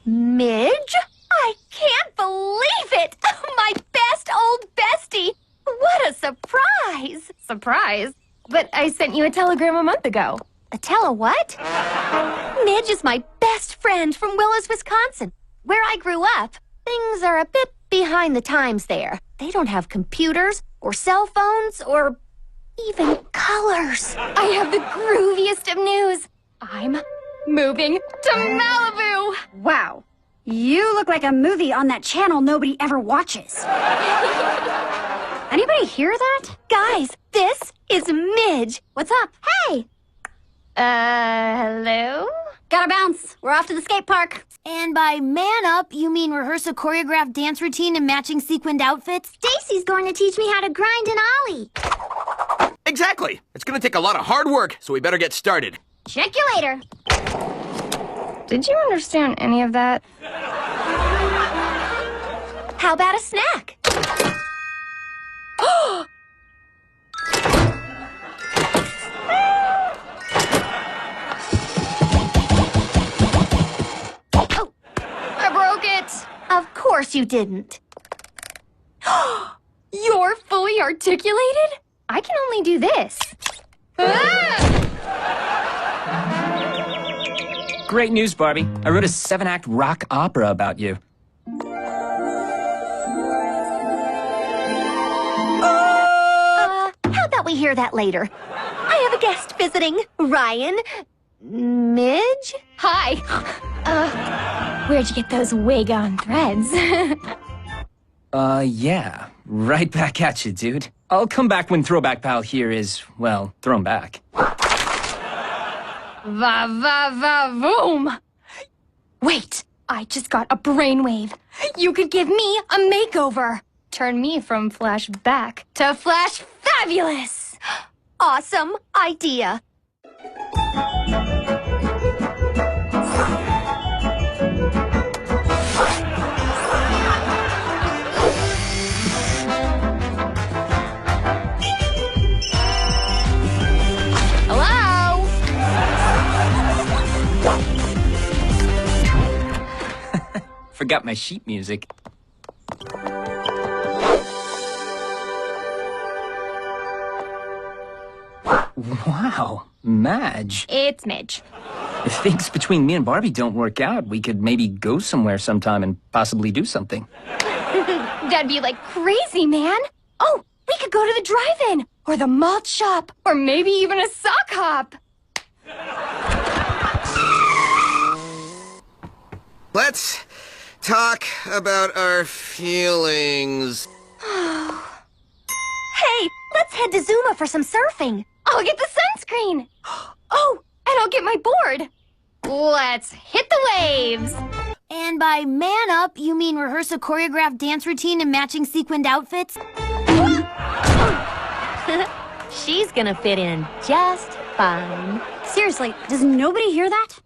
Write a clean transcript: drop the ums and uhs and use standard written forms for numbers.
Midge? I can't believe it! My best old bestie! What a surprise! Surprise? But I sent you a telegram a month ago. A what? Midge is my best friend from Willows, Wisconsin. Where I grew up, things are a bit behind the times there. They don't have computers, or cell phones, or even colors. I have the grooviest of news. I'm moving to Malibu! Wow. You look like a movie on that channel nobody ever watches. Anybody hear that? Guys, this is Midge. What's up? Hey! Hello? Gotta bounce. We're off to the skate park. And by man up, you mean rehearse a choreographed dance routine and matching sequined outfits? Stacy's going to teach me how to grind an ollie. Exactly. It's gonna take a lot of hard work, so we better get started. Check you later. Did you understand any of that? How about a snack? I broke it! Of course you didn't. You're fully articulated? I can only do this. Ah! Great news, Barbie. I wrote a 7-act rock opera about you. How about we hear that later? I have a guest visiting. Ryan. Midge? Hi. Where'd you get those wig-on threads? Yeah. Right back at you, dude. I'll come back when Throwback Pal here is, well, thrown back. Va va va voom! Wait, I just got a brainwave. You could give me a makeover. Turn me from Flash back to Flash Fabulous. Awesome idea. Hello? Forgot my sheet music. Wow, Madge. It's Midge. If things between me and Barbie don't work out, we could maybe go somewhere sometime and possibly do something. That'd be like crazy, man. Oh, we could go to the drive-in, or the malt shop, or maybe even a sock hop. Let's talk about our feelings. Hey, let's head to Zuma for some surfing. I'll get the sunscreen. Oh, and I'll get my board. Let's hit the waves. And by man up, you mean rehearse a choreographed dance routine and matching sequined outfits? She's gonna fit in just fine. Seriously, does nobody hear that?